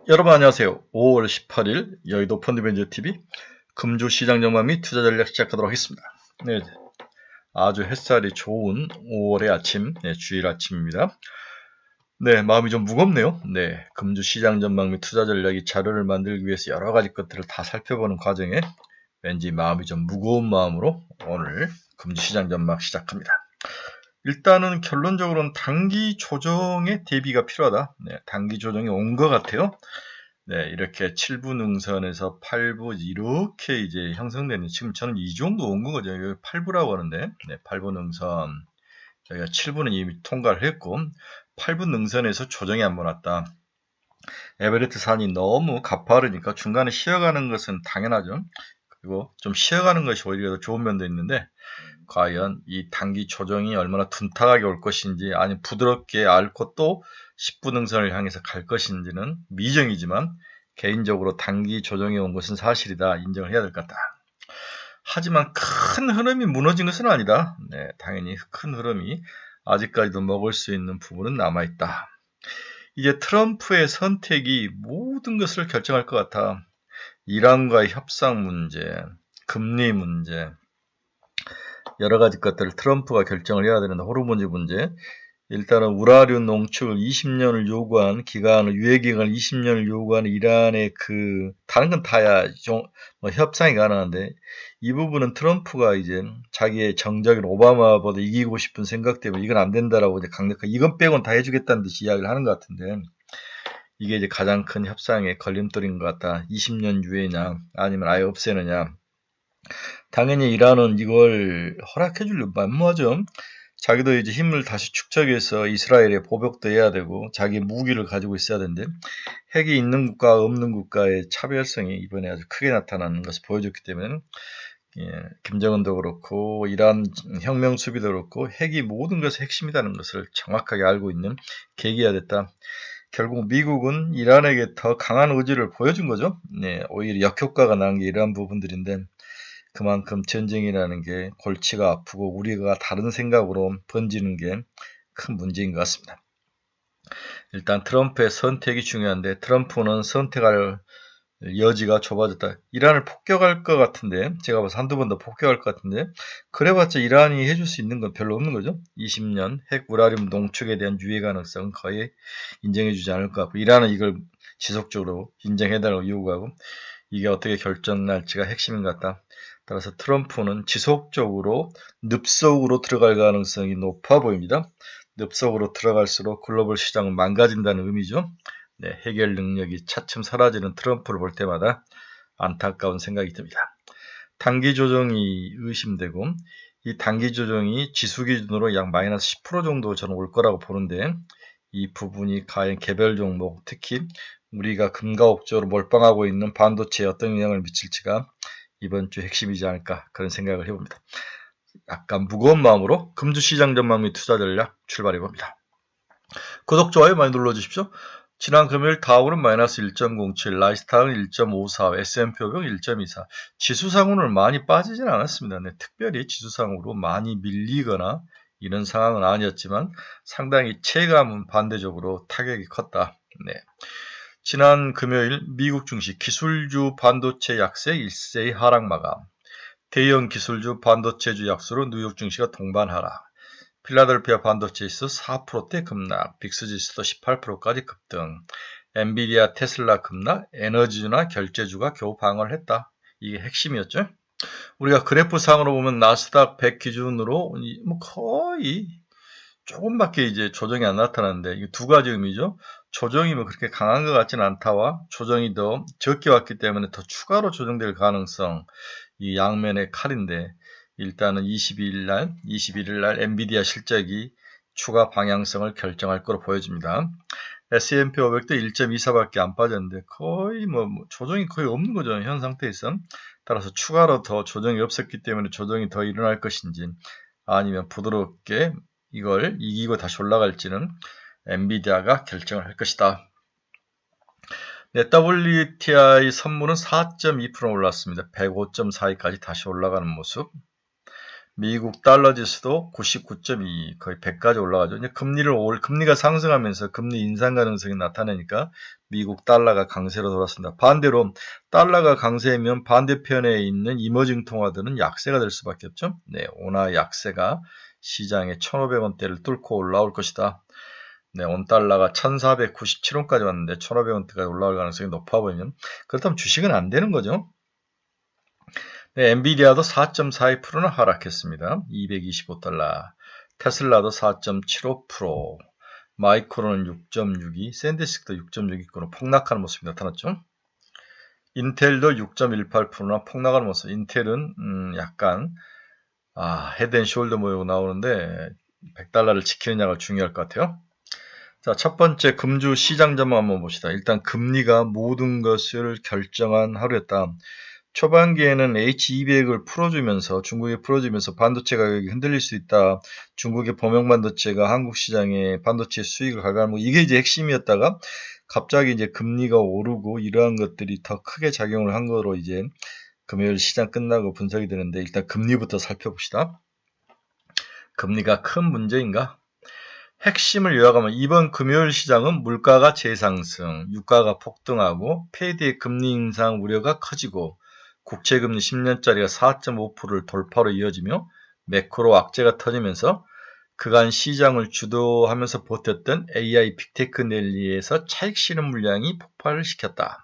여러분 안녕하세요. 5월 18일 여의도 펀드매니저TV 금주시장 전망 및 투자 전략 시작하도록 하겠습니다. 네, 아주 햇살이 좋은 5월의 아침, 주일 아침입니다. 네, 마음이 좀 무겁네요. 네, 금주시장 전망 및 투자 전략이 자료를 만들기 위해서 여러 가지 것들을 다 살펴보는 과정에 왠지 마음이 좀 무거운 마음으로 오늘 금주시장 전망 시작합니다. 일단은 결론적으로는 단기 조정의 대비가 필요하다. 네, 단기 조정이 온 것 같아요. 네, 이렇게 7부 능선에서 8부 이렇게 이제 형성되는, 지금 저는 이 정도 온 거죠. 여기 8부라고 하는데, 네, 8부 능선, 저희가 7부는 이미 통과를 했고, 8부 능선에서 조정이 한번 왔다. 에베레스트 산이 너무 가파르니까 중간에 쉬어가는 것은 당연하죠. 그리고 좀 쉬어가는 것이 오히려 더 좋은 면도 있는데, 과연 이 단기 조정이 얼마나 둔탁하게 올 것인지, 아니면 부드럽게 앓고 또 10부 능선을 향해서 갈 것인지는 미정이지만, 개인적으로 단기 조정이 온 것은 사실이다. 인정을 해야 될 것 같다. 하지만 큰 흐름이 무너진 것은 아니다. 네, 당연히 큰 흐름이 아직까지도 먹을 수 있는 부분은 남아있다. 이제 트럼프의 선택이 모든 것을 결정할 것 같아. 이란과의 협상 문제, 금리 문제, 여러 가지 것들을 트럼프가 결정을 해야 되는데, 호르무즈 문제, 일단은 우라늄 농축을 20년을 요구한 기간을, 유예 기간을 20년을 요구하는 이란의 다른 건 다야 협상이 가능한데, 이 부분은 트럼프가 이제 자기의 정적인 오바마보다 이기고 싶은 생각 때문에 이건 안 된다라고 이제 강력하게, 이건 빼곤 다 해주겠다는 듯이 이야기를 하는 것 같은데, 이게 이제 가장 큰 협상의 걸림돌인 것 같다. 20년 유예냐, 아니면 아예 없애느냐. 당연히 이란은 이걸 허락해 주려고 만무하죠. 자기도 이제 힘을 다시 축적해서 이스라엘에 보복도 해야 되고, 자기 무기를 가지고 있어야 되는데, 핵이 있는 국가와 없는 국가의 차별성이 이번에 아주 크게 나타나는 것을 보여줬기 때문에, 김정은도 그렇고 이란 혁명 수비도 그렇고 핵이 모든 것의 핵심이라는 것을 정확하게 알고 있는 계기가 됐다. 결국 미국은 이란에게 더 강한 의지를 보여준 거죠. 네, 오히려 역효과가 난 게 이러한 부분들인데, 그만큼 전쟁이라는 게 골치가 아프고 우리가 다른 생각으로 번지는 게 큰 문제인 것 같습니다. 일단 트럼프의 선택이 중요한데, 트럼프는 선택할 여지가 좁아졌다. 이란을 폭격할 것 같은데, 제가 봐서 한두 번 더 폭격할 것 같은데, 그래봤자 이란이 해줄 수 있는 건 별로 없는 거죠. 20년 핵 우라늄 농축에 대한 유예 가능성은 거의 인정해주지 않을 것 같고, 이란은 이걸 지속적으로 인정해달라고 요구하고, 이게 어떻게 결정날지가 핵심인 것 같다. 따라서 트럼프는 지속적으로 늪속으로 들어갈 가능성이 높아 보입니다. 늪속으로 들어갈수록 글로벌 시장은 망가진다는 의미죠. 네, 해결 능력이 차츰 사라지는 트럼프를 볼 때마다 안타까운 생각이 듭니다. 단기 조정이 의심되고, 이 단기 조정이 지수 기준으로 약 마이너스 10% 정도 저는 올 거라고 보는데, 이 부분이 과연 개별 종목, 특히 우리가 금가옥조로 몰빵하고 있는 반도체에 어떤 영향을 미칠지가 이번 주 핵심이지 않을까, 그런 생각을 해봅니다. 약간 무거운 마음으로 금주시장 전망 및 투자 전략 출발해봅니다. 구독, 좋아요 많이 눌러주십시오. 지난 금요일 다우는 마이너스 1.07, 라이스닥은 1.54, S&P 500 1.24. 지수상으로는 많이 빠지진 않았습니다. 네, 특별히 지수상으로 많이 밀리거나 이런 상황은 아니었지만 상당히 체감은 반대적으로 타격이 컸다. 네. 지난 금요일 미국 증시 기술주 반도체 약세 일세의 하락 마감, 대형 기술주 반도체주 약수로 뉴욕 증시가 동반 하락, 필라델피아 반도체 지수 4%대 급락, 빅스 지수도 18%까지 급등, 엔비디아, 테슬라 급락, 에너지주나 결제주가 겨우 방어를 했다. 이게 핵심이었죠. 우리가 그래프상으로 보면 나스닥 100 기준으로 뭐 거의 조금밖에 이제 조정이 안 나타나는데, 이게 두 가지 의미죠. 조정이 뭐 그렇게 강한 것 같지는 않다와, 조정이 더 적게 왔기 때문에 더 추가로 조정될 가능성, 이 양면의 칼인데, 일단은 21일 날 엔비디아 실적이 추가 방향성을 결정할 거로 보여집니다. S&P 500도 1.24밖에 안 빠졌는데 거의 조정이 거의 없는 거죠, 현 상태에서. 따라서 추가로 더 조정이 없었기 때문에 조정이 더 일어날 것인지, 아니면 부드럽게 이걸 이기고 다시 올라갈지는 엔비디아가 결정을 할 것이다. 네, WTI 선물은 4.2% 올랐습니다. 105.42까지 다시 올라가는 모습. 미국 달러 지수도 99.2 거의 100까지 올라가죠. 이제 금리가 상승하면서 금리 인상 가능성이 나타나니까 미국 달러가 강세로 돌았습니다. 반대로 달러가 강세면 반대편에 있는 이머징 통화들은 약세가 될 수밖에 없죠. 네, 원화 약세가 시장에 1,500원대를 뚫고 올라올 것이다. 네, 원달러가 1,497원까지 왔는데 1,500원대까지 올라올 가능성이 높아 보이면 그렇다면 주식은 안 되는 거죠. 네, 엔비디아도 4.42%는 하락했습니다. 225달러. 테슬라도 4.75%. 마이크로는 6.62, 샌디스크도 6.62%로 폭락하는 모습이 나타났죠. 인텔도 6.18%나 폭락하는 모습. 인텔은 약간 헤드앤숄더 모양 나오는데 100달러를 지키느냐가 중요할 것 같아요. 자, 첫 번째 금주 시장 전망 한번 봅시다. 일단 금리가 모든 것을 결정한 하루였다. 초반기에는 H200을 중국이 풀어주면서 반도체 가격이 흔들릴 수 있다. 중국의 범용 반도체가 한국 시장에 반도체 수익을 가져가는 이게 이제 핵심이었다가 갑자기 이제 금리가 오르고 이러한 것들이 더 크게 작용을 한 거로 이제 금요일 시장 끝나고 분석이 되는데 일단 금리부터 살펴봅시다. 금리가 큰 문제인가? 핵심을 요약하면 이번 금요일 시장은 물가가 재상승, 유가가 폭등하고 페드의 금리 인상 우려가 커지고 국채금리 10년짜리가 4.5%를 돌파로 이어지며 매크로 악재가 터지면서 그간 시장을 주도하면서 버텼던 AI 빅테크 랠리에서 차익 실현 물량이 폭발을 시켰다.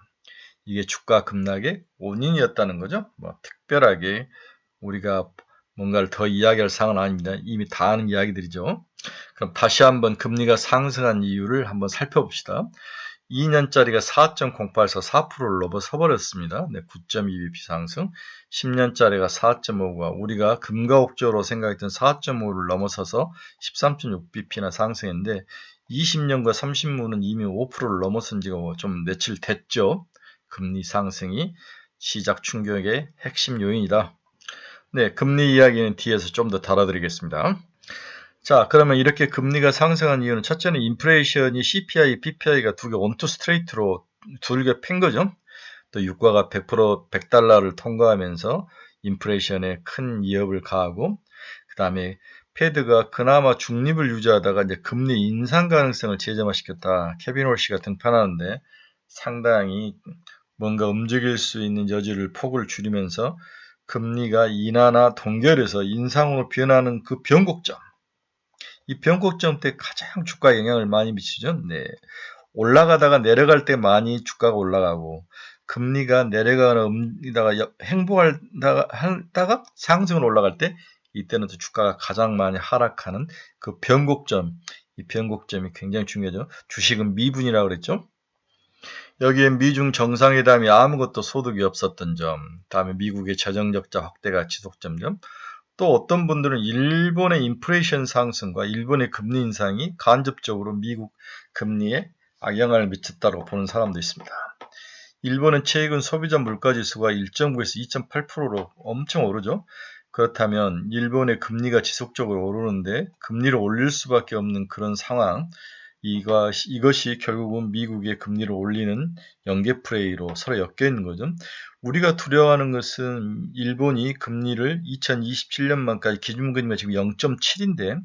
이게 주가 급락의 원인이었다는 거죠. 특별하게 우리가 뭔가를 더 이야기할 사항은 아닙니다. 이미 다 아는 이야기들이죠. 그럼 다시 한번 금리가 상승한 이유를 한번 살펴봅시다. 2년짜리가 4.08에서 4%를 넘어서버렸습니다. 네, 9.22bp 상승. 10년짜리가 4.59가 우리가 금가옥조로 생각했던 4.5를 넘어서서 13.6bp나 상승했는데 20년과 30년은 이미 5%를 넘어선 지가 좀 며칠 됐죠. 금리 상승이 시작 충격의 핵심 요인이다. 네, 금리 이야기는 뒤에서 좀 더 달아드리겠습니다. 자, 그러면 이렇게 금리가 상승한 이유는 첫째는 인플레이션이 CPI, PPI가 두 개 원투 스트레이트로 둘게 팬 거죠. 또 유가가 100달러를 통과하면서 인플레이션에 큰 위협을 가하고 그 다음에 패드가 그나마 중립을 유지하다가 이제 금리 인상 가능성을 재점화시켰다. 케빈 홀씨가 등판하는데 상당히 뭔가 움직일 수 있는 여지를 폭을 줄이면서 금리가 인하나 동결해서 인상으로 변하는 그 변곡점. 이 변곡점 때 가장 주가에 영향을 많이 미치죠. 네. 올라가다가 내려갈 때 많이 주가가 올라가고 금리가 내려가다가 행보하다가 상승을 올라갈 때 이때는 또 주가가 가장 많이 하락하는 그 변곡점. 이 변곡점이 굉장히 중요하죠. 주식은 미분이라고 그랬죠. 여기에 미중 정상회담이 아무것도 소득이 없었던 점, 다음에 미국의 재정적자 확대가 지속된 점, 또 어떤 분들은 일본의 인플레이션 상승과 일본의 금리 인상이 간접적으로 미국 금리에 악영향을 미쳤다고 보는 사람도 있습니다. 일본은 최근 소비자 물가지수가 1.9에서 2.8%로 엄청 오르죠. 그렇다면 일본의 금리가 지속적으로 오르는데 금리를 올릴 수밖에 없는 그런 상황, 이것이 결국은 미국의 금리를 올리는 연계 플레이로 서로 엮여 있는 거죠. 우리가 두려워하는 것은 일본이 금리를 2027년만까지 기준금리가 지금 0.7인데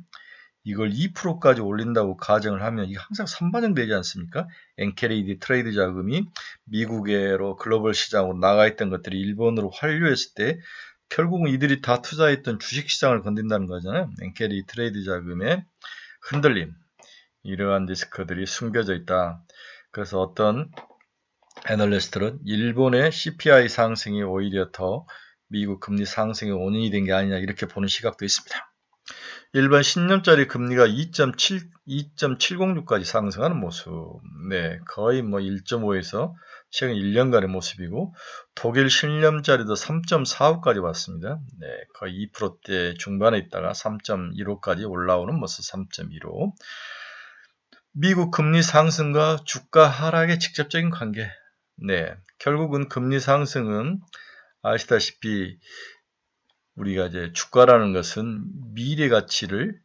이걸 2%까지 올린다고 가정을 하면 이게 항상 선반영되지 않습니까? 엔캐리드 트레이드 자금이 미국으로 글로벌 시장으로 나가 있던 것들이 일본으로 환류했을 때 결국은 이들이 다 투자했던 주식시장을 건든다는 거잖아요. 엔캐리드 트레이드 자금의 흔들림. 이러한 리스크들이 숨겨져 있다. 그래서 어떤 애널리스트는 일본의 CPI 상승이 오히려 더 미국 금리 상승의 원인이 된 게 아니냐 이렇게 보는 시각도 있습니다. 일반 10년짜리 금리가 2.706까지 상승하는 모습. 네, 거의 1.5에서 최근 1년간의 모습이고 독일 10년짜리도 3.45까지 왔습니다. 네, 거의 2%대 중반에 있다가 3.15까지 올라오는 모습 3.15. 미국 금리 상승과 주가 하락의 직접적인 관계. 네, 결국은 금리 상승은 아시다시피 우리가 이제 주가라는 것은 미래 가치를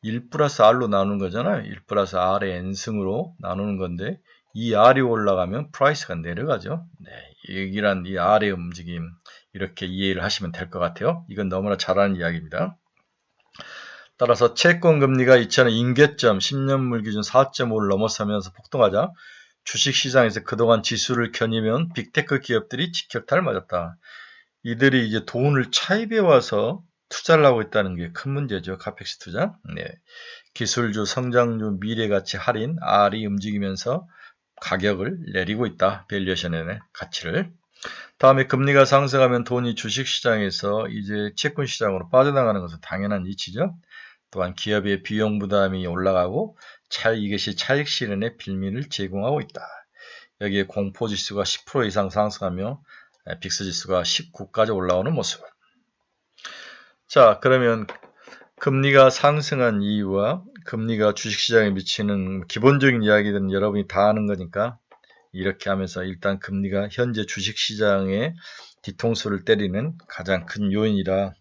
1 플러스 R로 나누는 거잖아요. 1 플러스 R의 N승으로 나누는 건데 이 R이 올라가면 프라이스가 내려가죠. 네, 이 R의 움직임 이렇게 이해를 하시면 될 것 같아요. 이건 너무나 잘 아는 이야기입니다. 따라서 채권 금리가 2000년 임계점 10년물 기준 4.5를 넘어서면서 폭등하자 주식시장에서 그동안 지수를 겨니면 빅테크 기업들이 직격탄을 맞았다. 이들이 이제 돈을 차입해 와서 투자를 하고 있다는 게 큰 문제죠. 카펙스 투자. 네. 기술주, 성장주, 미래가치 할인, R이 움직이면서 가격을 내리고 있다. 밸류에이션의 가치를. 다음에 금리가 상승하면 돈이 주식시장에서 이제 채권시장으로 빠져나가는 것은 당연한 이치죠. 또한 기업의 비용 부담이 올라가고 이것이 차익 실현의 빌미를 제공하고 있다. 여기에 공포지수가 10% 이상 상승하며 빅스지수가 19까지 올라오는 모습. 자, 그러면 금리가 상승한 이유와 금리가 주식시장에 미치는 기본적인 이야기들은 여러분이 다 아는 거니까 이렇게 하면서 일단 금리가 현재 주식시장의 뒤통수를 때리는 가장 큰 요인이라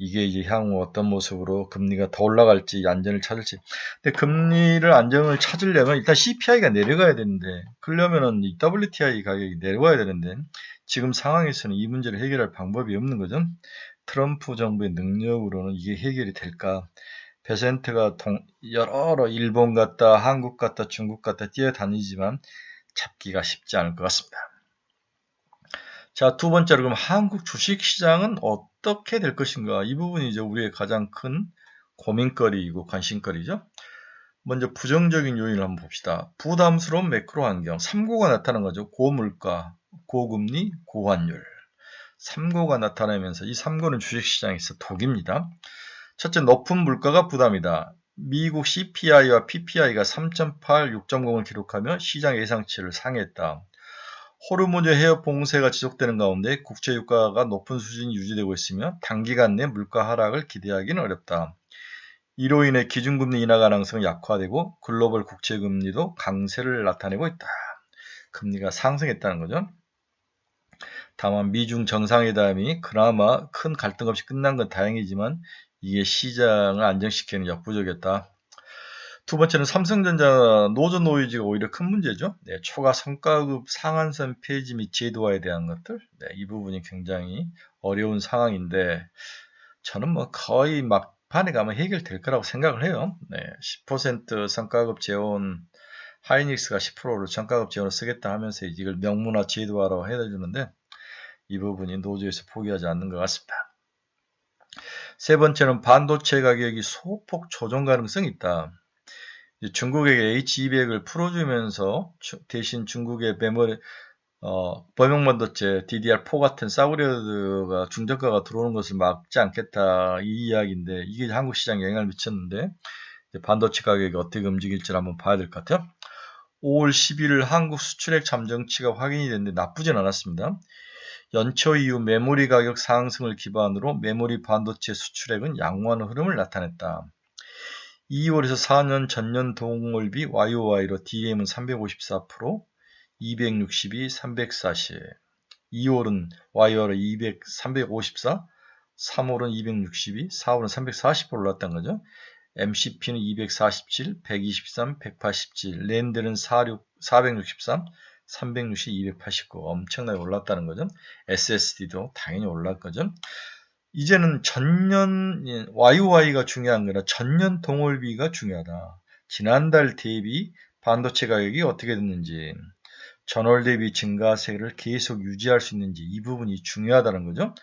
이게 이제 향후 어떤 모습으로 금리가 더 올라갈지 안정을 찾을지. 근데 금리를 안정을 찾으려면 일단 CPI가 내려가야 되는데 그러려면은 이 WTI 가격이 내려가야 되는데 지금 상황에서는 이 문제를 해결할 방법이 없는 거죠. 트럼프 정부의 능력으로는 이게 해결이 될까? 베센트가 여러 일본 갔다 한국 갔다 중국 갔다 뛰어다니지만 잡기가 쉽지 않을 것 같습니다. 자, 두 번째로 그럼 한국 주식시장은 어떻게 될 것인가? 이 부분이 이제 우리의 가장 큰 고민거리이고 관심거리죠. 먼저 부정적인 요인을 한번 봅시다. 부담스러운 매크로 환경, 3고가 나타난 거죠. 고물가, 고금리, 고환율. 3고가 나타나면서 이 3고는 주식시장에서 독입니다. 첫째, 높은 물가가 부담이다. 미국 CPI와 PPI가 3.8, 6.0을 기록하며 시장 예상치를 상회했다. 호르무즈 해협 봉쇄가 지속되는 가운데 국제 유가가 높은 수준이 유지되고 있으며 단기간 내 물가 하락을 기대하기는 어렵다. 이로 인해 기준금리 인하 가능성이 약화되고 글로벌 국채금리도 강세를 나타내고 있다. 금리가 상승했다는 거죠. 다만 미중 정상회담이 그나마 큰 갈등 없이 끝난 건 다행이지만 이게 시장을 안정시키는 역부족이었다. 두 번째는 삼성전자 노조 노이즈가 오히려 큰 문제죠. 네, 초과 성과급 상한선 폐지 및 제도화에 대한 것들, 네, 이 부분이 굉장히 어려운 상황인데 저는 뭐 거의 막판에 가면 해결될 거라고 생각을 해요. 네, 10% 성과급 재원 하이닉스가 10%로 성과급 재원을 쓰겠다 하면서 이걸 명문화 제도화로 해주는데 이 부분이 노조에서 포기하지 않는 것 같습니다. 세 번째는 반도체 가격이 소폭 조정 가능성이 있다. 중국에게 H200을 풀어주면서 대신 중국의 범용반도체 DDR4 같은 사우디가 중저가가 들어오는 것을 막지 않겠다 이 이야기인데 이게 한국 시장에 영향을 미쳤는데 반도체 가격이 어떻게 움직일지 한번 봐야 될 것 같아요. 5월 11일 한국 수출액 잠정치가 확인이 됐는데 나쁘진 않았습니다. 연초 이후 메모리 가격 상승을 기반으로 메모리 반도체 수출액은 양호한 흐름을 나타냈다. 2월에서 4년 전년 동월비 YOY로 DRAM은 354%, 262, 340. 2월은 YOY로 354, 3월은 262, 4월은 340% 올랐던 거죠. MCP는 247, 123, 187, 랜드는 463, 360, 289 엄청나게 올랐다는 거죠. SSD도 당연히 올랐 거죠. 이제는 전년 YOY가 중요한 거라 전년 동월비가 중요하다. 지난달 대비 반도체 가격이 어떻게 됐는지 전월 대비 증가세를 계속 유지할 수 있는지 이 부분이 중요하다는 거죠.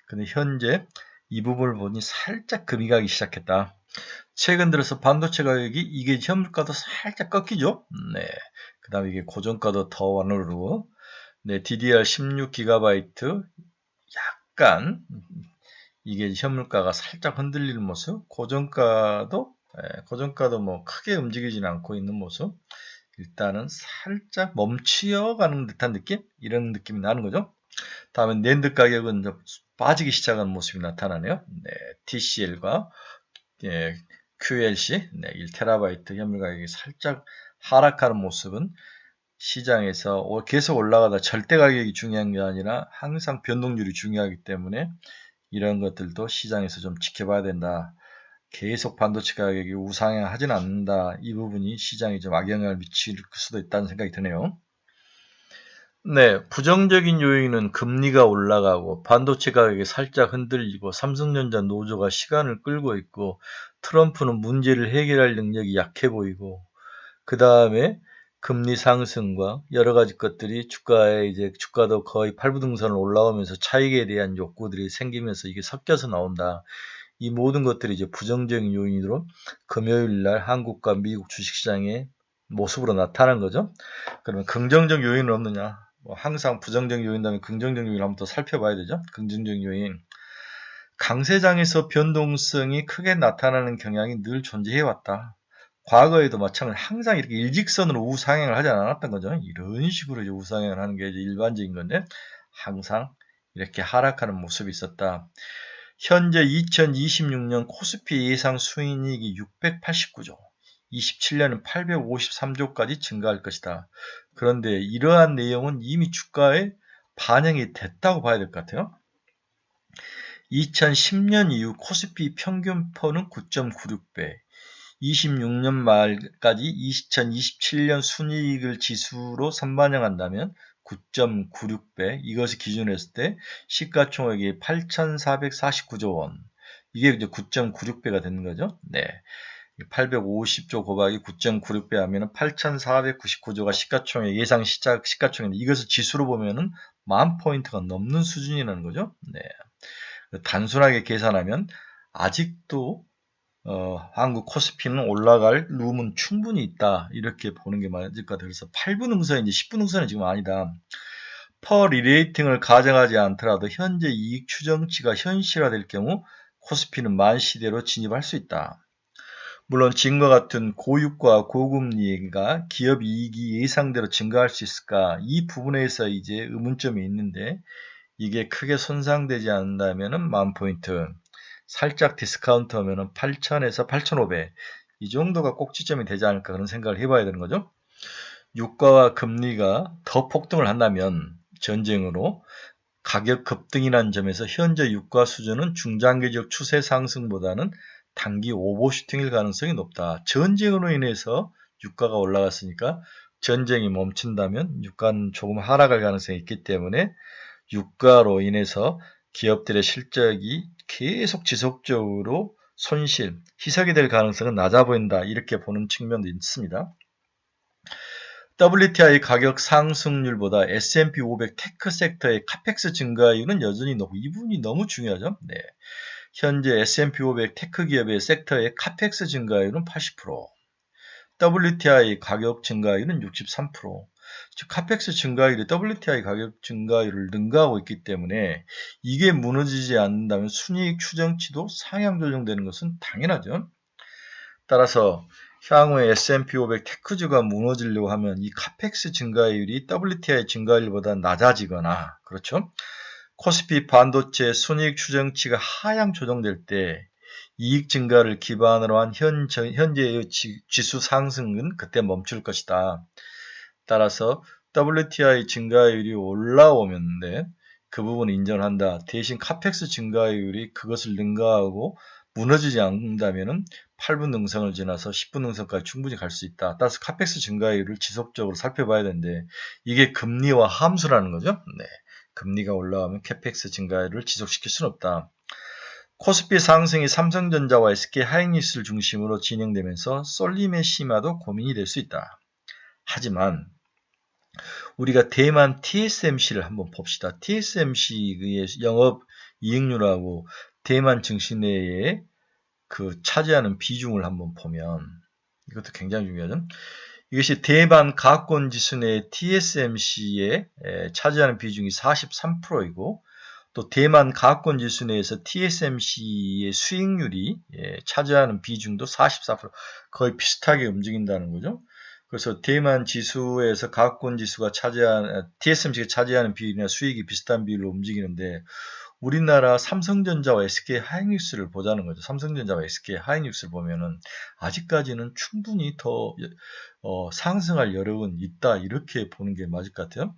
근데 현재 이 부분을 보니 살짝 금이 가기 시작했다. 최근 들어서 반도체 가격이 이게 현물가도 살짝 꺾이죠. 네. 그 다음에 이게 고정가도 더 완화로 네, DDR 16GB 약간 이게 현물가가 살짝 흔들리는 모습, 고정가도 뭐 크게 움직이지는 않고 있는 모습, 일단은 살짝 멈추어가는 듯한 느낌? 이런 느낌이 나는 거죠. 다음에 낸드 가격은 빠지기 시작한 모습이 나타나네요. 네, TCL과 QLC, 1TB 현물 가격이 살짝 하락하는 모습은 시장에서 계속 올라가다 절대 가격이 중요한 게 아니라 항상 변동률이 중요하기 때문에 이런 것들도 시장에서 좀 지켜봐야 된다. 계속 반도체 가격이 우상향하지는 않는다. 이 부분이 시장에 좀 악영향을 미칠 수도 있다는 생각이 드네요. 네, 부정적인 요인은 금리가 올라가고 반도체 가격이 살짝 흔들리고 삼성전자 노조가 시간을 끌고 있고 트럼프는 문제를 해결할 능력이 약해 보이고 그 다음에 금리 상승과 여러 가지 것들이 주가에 이제 주가도 거의 팔부등선을 올라오면서 차익에 대한 욕구들이 생기면서 이게 섞여서 나온다. 이 모든 것들이 이제 부정적인 요인으로 금요일 날 한국과 미국 주식시장의 모습으로 나타난 거죠. 그러면 긍정적 요인은 없느냐? 뭐 항상 부정적 요인 다음에 긍정적 요인을 한번 더 살펴봐야 되죠. 긍정적 요인. 강세장에서 변동성이 크게 나타나는 경향이 늘 존재해 왔다. 과거에도 마찬가지로 항상 이렇게 일직선으로 우상향을 하지 않았던 거죠. 이런 식으로 이제 우상향을 하는 게 이제 일반적인 건데 항상 이렇게 하락하는 모습이 있었다. 현재 2026년 코스피 예상 수익이 689조, 27년은 853조까지 증가할 것이다. 그런데 이러한 내용은 이미 주가에 반영이 됐다고 봐야 될 것 같아요. 2010년 이후 코스피 평균퍼는 9.96배, 26년 말까지 2027년 순이익을 지수로 선반영한다면 9.96배, 이것을 기준으로 했을 때 시가총액이 8,449조 원. 이게 이제 9.96배가 되는 거죠. 네. 850조 곱하기 9.96배 하면은 8,499조가 시가총액 예상 시가총액. 이것을 지수로 보면은 10,000포인트가 넘는 수준이라는 거죠. 네. 단순하게 계산하면 아직도 한국 코스피는 올라갈 룸은 충분히 있다. 이렇게 보는 게 맞을 것 같아요. 그래서 8분 응선인지 10분 응선은 지금 아니다. 퍼 리레이팅을 가정하지 않더라도 현재 이익 추정치가 현실화될 경우 코스피는 만시대로 진입할 수 있다. 물론 지금과 같은 고유가 고금리가 기업 이익이 예상대로 증가할 수 있을까? 이 부분에서 이제 의문점이 있는데 이게 크게 손상되지 않는다면은 10,000포인트, 살짝 디스카운트 하면은 8,000에서 8,500, 이 정도가 꼭지점이 되지 않을까 그런 생각을 해봐야 되는 거죠. 유가와 금리가 더 폭등을 한다면 전쟁으로 가격 급등이라는 점에서 현재 유가 수준은 중장기적 추세 상승보다는 단기 오버슈팅일 가능성이 높다. 전쟁으로 인해서 유가가 올라갔으니까 전쟁이 멈춘다면 유가는 조금 하락할 가능성이 있기 때문에 유가로 인해서 기업들의 실적이 계속 지속적으로 손실, 희석이 될 가능성은 낮아 보인다. 이렇게 보는 측면도 있습니다. WTI 가격 상승률보다 S&P 500 테크 섹터의 카펙스 증가율은 여전히 높고 이 부분이 너무 중요하죠. 네. 현재 S&P 500 테크 기업의 섹터의 카펙스 증가율은 80%, WTI 가격 증가율은 63%. 즉 카펙스 증가율이 WTI 가격 증가율을 능가하고 있기 때문에 이게 무너지지 않는다면 순이익 추정치도 상향 조정되는 것은 당연하죠. 따라서 향후에 S&P 500 테크주가 무너지려고 하면 이 카펙스 증가율이 WTI 증가율보다 낮아지거나, 그렇죠? 코스피 반도체 순이익 추정치가 하향 조정될 때 이익 증가를 기반으로 한 현재의 지수 상승은 그때 멈출 것이다. 따라서 WTI 증가율이 올라오면 그 부분을 인정한다. 대신 카펙스 증가율이 그것을 능가하고 무너지지 않는다면 8분 능선을 지나서 10분 능선까지 충분히 갈 수 있다. 따라서 카펙스 증가율을 지속적으로 살펴봐야 되는데 이게 금리와 함수라는 거죠. 네. 금리가 올라가면 카펙스 증가율을 지속시킬 수는 없다. 코스피 상승이 삼성전자와 SK 하이닉스를 중심으로 진행되면서 쏠림의 심화도 고민이 될 수 있다. 하지만 우리가 대만 TSMC를 한번 봅시다. TSMC의 영업 이익률하고 대만 증시내에 그 차지하는 비중을 한번 보면 이것도 굉장히 중요하죠. 이것이 대만 가권 지수 내 TSMC에 차지하는 비중이 43%이고 또 대만 가권 지수 내에서 TSMC의 수익률이 차지하는 비중도 44%, 거의 비슷하게 움직인다는 거죠. 그래서 대만 지수에서 가권 지수가 TSMC가 차지하는 비율이나 수익이 비슷한 비율로 움직이는데 우리나라 삼성전자와 SK 하이닉스를 보자는 거죠. 삼성전자와 SK 하이닉스를 보면은 아직까지는 충분히 더 상승할 여력은 있다. 이렇게 보는 게 맞을 것 같아요.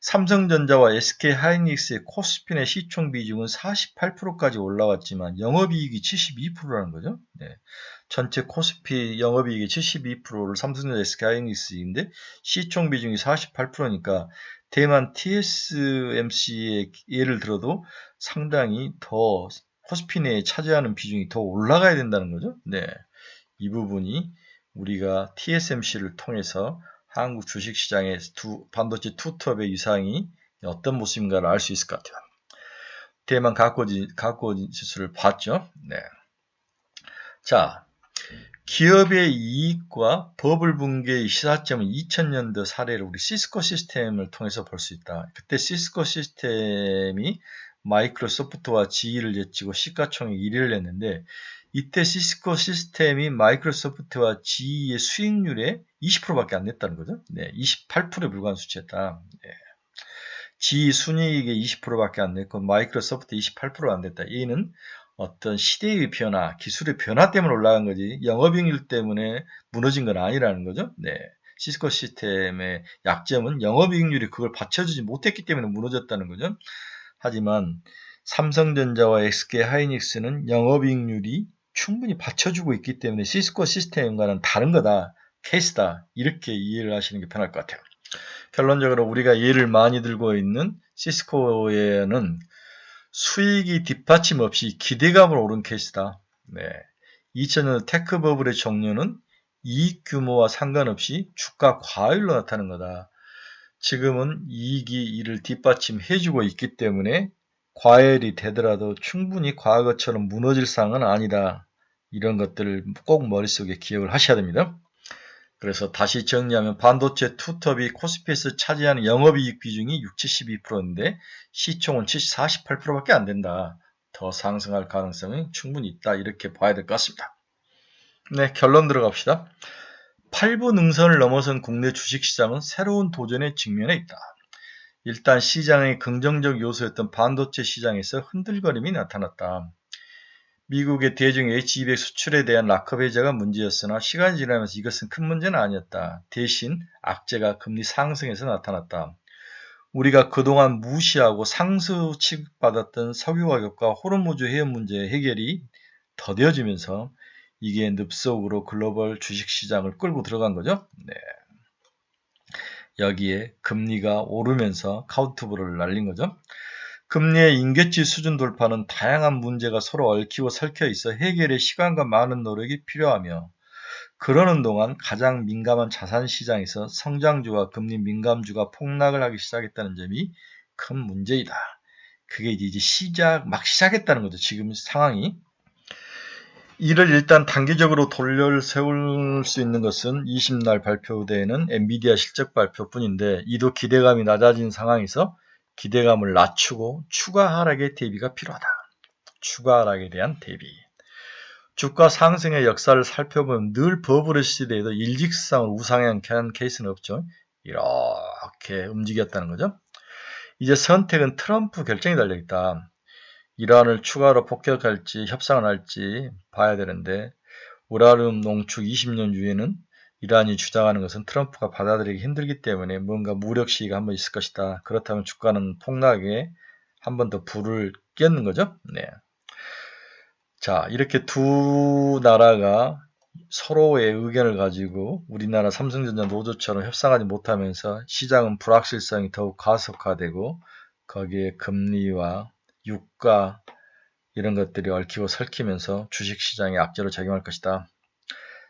삼성전자와 SK 하이닉스의 코스피 내 시총 비중은 48%까지 올라왔지만 영업이익이 72%라는 거죠. 네. 전체 코스피 영업이익의 72%를 삼성전자 SK하이닉스인데 시총 비중이 48%니까 대만 TSMC의 예를 들어도 상당히 더 코스피 내에 차지하는 비중이 더 올라가야 된다는 거죠. 네, 이 부분이 우리가 TSMC를 통해서 한국 주식시장의 반도체 투톱의 위상이 어떤 모습인가를 알 수 있을 것 같아요. 대만 갖고 지수를 봤죠. 네. 자, 기업의 이익과 버블 붕괴의 시사점은 2000년도 사례를 우리 시스코 시스템을 통해서 볼 수 있다. 그때 시스코 시스템이 마이크로소프트와 GE를 제치고 시가총액 1위를 냈는데 이때 시스코 시스템이 마이크로소프트와 GE의 수익률의 20%밖에 안 냈다는 거죠. 네, 28%에 불과한 수치였다. 네. GE 순이익의 20%밖에 안 냈고 마이크로소프트 28%가 안 됐다. 이는 어떤 시대의 변화, 기술의 변화 때문에 올라간 거지 영업이익률 때문에 무너진 건 아니라는 거죠. 네, 시스코 시스템의 약점은 영업이익률이 그걸 받쳐주지 못했기 때문에 무너졌다는 거죠. 하지만 삼성전자와 SK하이닉스는 영업이익률이 충분히 받쳐주고 있기 때문에 시스코 시스템과는 다른 거다, 케이스다, 이렇게 이해를 하시는 게 편할 것 같아요. 결론적으로 우리가 예를 많이 들고 있는 시스코에는 수익이 뒷받침 없이 기대감으로 오른 케이스다. 네. 2000년 테크 버블의 종료는 이익 규모와 상관없이 주가 과열로 나타나는 거다. 지금은 이익이 이를 뒷받침해주고 있기 때문에 과열이 되더라도 충분히 과거처럼 무너질 상황은 아니다. 이런 것들을 꼭 머릿속에 기억을 하셔야 됩니다. 그래서 다시 정리하면 반도체 투톱이 코스피에서 차지하는 영업이익 비중이 72%인데 시총은 48%밖에 안 된다. 더 상승할 가능성이 충분히 있다. 이렇게 봐야 될 것 같습니다. 네, 결론 들어갑시다. 8부 능선을 넘어선 국내 주식시장은 새로운 도전에 직면해 있다. 일단 시장의 긍정적 요소였던 반도체 시장에서 흔들거림이 나타났다. 미국의 대중 H200 수출에 대한 락업 해제가 문제였으나 시간이 지나면서 이것은 큰 문제는 아니었다. 대신 악재가 금리 상승에서 나타났다. 우리가 그동안 무시하고 상수 취급받았던 석유 가격과 호르무즈 해협 문제의 해결이 더뎌지면서 이게 늪속으로 글로벌 주식시장을 끌고 들어간 거죠. 네. 여기에 금리가 오르면서 카운트볼을 날린 거죠. 금리의 임계치 수준 돌파는 다양한 문제가 서로 얽히고 설켜 있어 해결에 시간과 많은 노력이 필요하며 그러는 동안 가장 민감한 자산 시장에서 성장주와 금리 민감주가 폭락을 하기 시작했다는 점이 큰 문제이다. 그게 이제 막 시작했다는 거죠. 지금 상황이. 이를 일단 단기적으로 돌려 세울 수 있는 것은 20날 발표되는 엔비디아 실적 발표뿐인데 이도 기대감이 낮아진 상황에서 기대감을 낮추고 추가 하락의 대비가 필요하다. 추가 하락에 대한 대비. 주가 상승의 역사를 살펴보면 늘 버블의 시대에도 일직선으로 우상향한 케이스는 없죠. 이렇게 움직였다는 거죠. 이제 선택은 트럼프 결정이 달려있다. 이란을 추가로 폭격할지 협상을 할지 봐야 되는데 우라늄 농축 20년 유예는 이란이 주장하는 것은 트럼프가 받아들이기 힘들기 때문에 뭔가 무력 시기가 한번 있을 것이다. 그렇다면 주가는 폭락에 한 번 더 불을 꼈는 거죠. 네. 자, 이렇게 두 나라가 서로의 의견을 가지고 우리나라 삼성전자 노조처럼 협상하지 못하면서 시장은 불확실성이 더욱 가속화되고 거기에 금리와 유가 이런 것들이 얽히고 설키면서 주식시장에 악재로 작용할 것이다.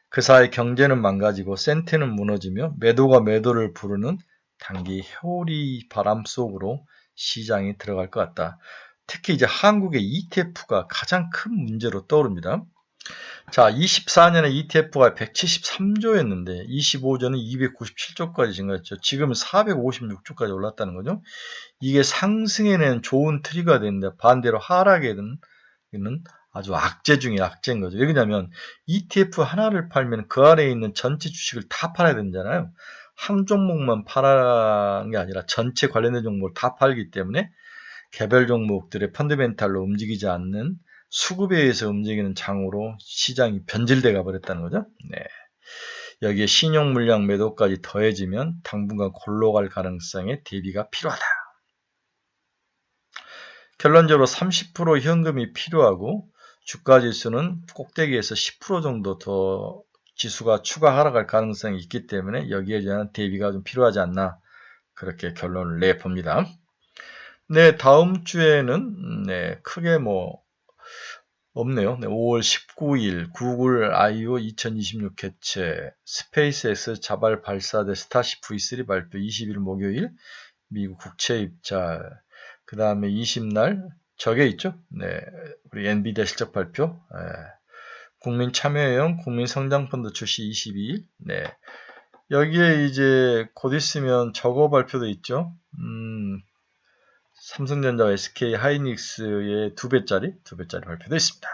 그 사이 경제는 망가지고 센트는 무너지며 매도가 매도를 부르는 단기 회오리 바람 속으로 시장이 들어갈 것 같다. 특히 이제 한국의 ETF가 가장 큰 문제로 떠오릅니다. 자, 24년에 ETF가 173조였는데 25조는 297조까지 증가했죠. 지금은 456조까지 올랐다는 거죠. 이게 상승에는 좋은 트리거가 되는데 반대로 하락에는 아주 악재 중에 악재인 거죠. 왜냐하면 ETF 하나를 팔면 그 아래에 있는 전체 주식을 다 팔아야 되잖아요. 한 종목만 팔아는 게 아니라 전체 관련된 종목을 다 팔기 때문에 개별 종목들의 펀드멘탈로 움직이지 않는 수급에 의해서 움직이는 장으로 시장이 변질돼 가버렸다는 거죠. 네. 여기에 신용 물량 매도까지 더해지면 당분간 골로 갈 가능성에 대비가 필요하다. 결론적으로 30% 현금이 필요하고 주가 지수는 꼭대기에서 10% 정도 더 지수가 추가 하락할 가능성이 있기 때문에 여기에 대한 대비가 좀 필요하지 않나 그렇게 결론을 내봅니다. 네, 다음 주에는 네, 크게 뭐 없네요. 네, 5월 19일 구글 I/O 2026 개최, 스페이스X 자발 발사대 스타쉽 V3 발표 20일 목요일, 미국 국채 입찰, 그 다음에 20날 저게 있죠. 네, 우리 엔비디아 실적 발표, 국민 참여형 국민성장펀드 출시 22일. 네, 여기에 이제 곧 있으면 저거 발표도 있죠. 삼성전자와 SK 하이닉스의 2배짜리 발표도 있습니다.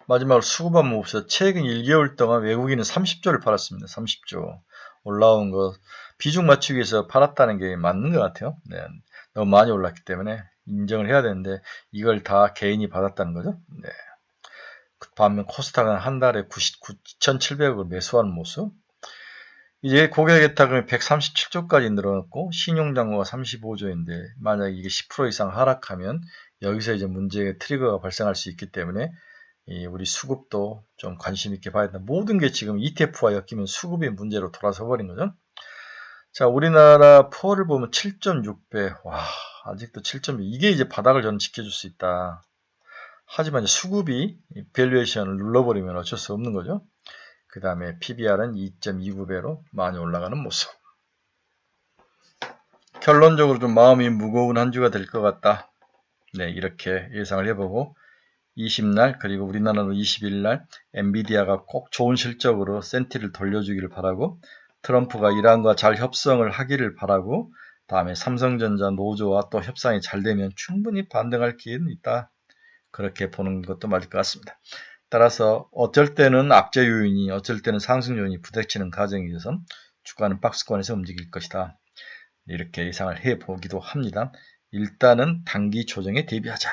마지막으로 수급 한번 봅시다. 최근 1개월 동안 외국인은 30조를 팔았습니다. 30조. 올라온 거 비중 맞추기 위해서 팔았다는 게 맞는 것 같아요. 네, 너무 많이 올랐기 때문에 인정을 해야 되는데 이걸 다 개인이 받았다는 거죠. 네. 반면 코스닥은 한 달에 9,700억을 매수하는 모습. 이제 고객예탁금이 137조까지 늘어났고 신용잔고가 35조인데 만약에 이게 10% 이상 하락하면 여기서 이제 문제의 트리거가 발생할 수 있기 때문에 우리 수급도 좀 관심 있게 봐야 된다. 모든 게 지금 ETF와 엮이면 수급이 문제로 돌아서 버린 거죠. 자, 우리나라 펄을 보면 7.6배. 와, 아직도 7.6. 이게 이제 바닥을 저는 지켜줄 수 있다. 하지만 수급이 밸류에이션을 눌러버리면 어쩔 수 없는 거죠. 그 다음에 PBR은 2.29배로 많이 올라가는 모습. 결론적으로 좀 마음이 무거운 한 주가 될 것 같다. 네, 이렇게 예상을 해보고 20날 그리고 우리나라는 20일날 엔비디아가 꼭 좋은 실적으로 센티를 돌려주기를 바라고 트럼프가 이란과 잘 협상을 하기를 바라고 다음에 삼성전자 노조와 또 협상이 잘 되면 충분히 반등할 기회는 있다. 그렇게 보는 것도 맞을 것 같습니다. 따라서 어쩔 때는 악재 요인이 어쩔 때는 상승 요인이 부딪히는 과정에 있어서 주가는 박스권에서 움직일 것이다. 이렇게 예상을 해보기도 합니다. 일단은 단기 조정에 대비하자.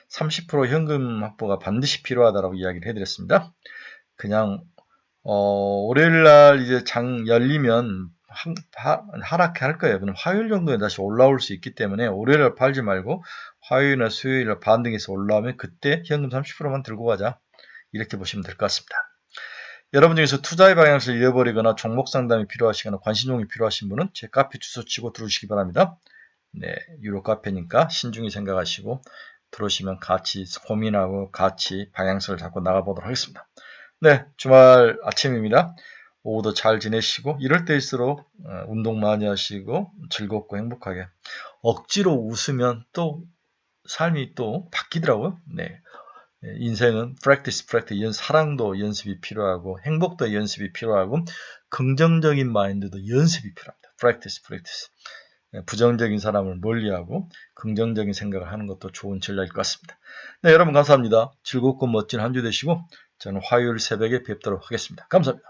30% 현금 확보가 반드시 필요하다고 이야기를 해드렸습니다. 그냥 월요일날 이제 장 열리면 하락할 거예요. 그럼 화요일 정도에 다시 올라올 수 있기 때문에 월요일날 팔지 말고 화요일이나 수요일날 반등해서 올라오면 그때 현금 30%만 들고 가자. 이렇게 보시면 될 것 같습니다. 여러분 중에서 투자의 방향을 잃어버리거나 종목 상담이 필요하시거나 관심종이 필요하신 분은 제 카페 주소 치고 들어오시기 바랍니다. 네, 유로 카페니까 신중히 생각하시고 들어오시면 같이 고민하고 같이 방향성을 잡고 나가보도록 하겠습니다. 네, 주말 아침입니다. 오후도 잘 지내시고 이럴 때일수록 운동 많이 하시고 즐겁고 행복하게 억지로 웃으면 또 삶이 또 바뀌더라고요. 네. 인생은 practice, 사랑도 연습이 필요하고 행복도 연습이 필요하고 긍정적인 마인드도 연습이 필요합니다. practice. 부정적인 사람을 멀리하고 긍정적인 생각을 하는 것도 좋은 전략일 것 같습니다. 네, 여러분 감사합니다. 즐겁고 멋진 한 주 되시고 저는 화요일 새벽에 뵙도록 하겠습니다. 감사합니다.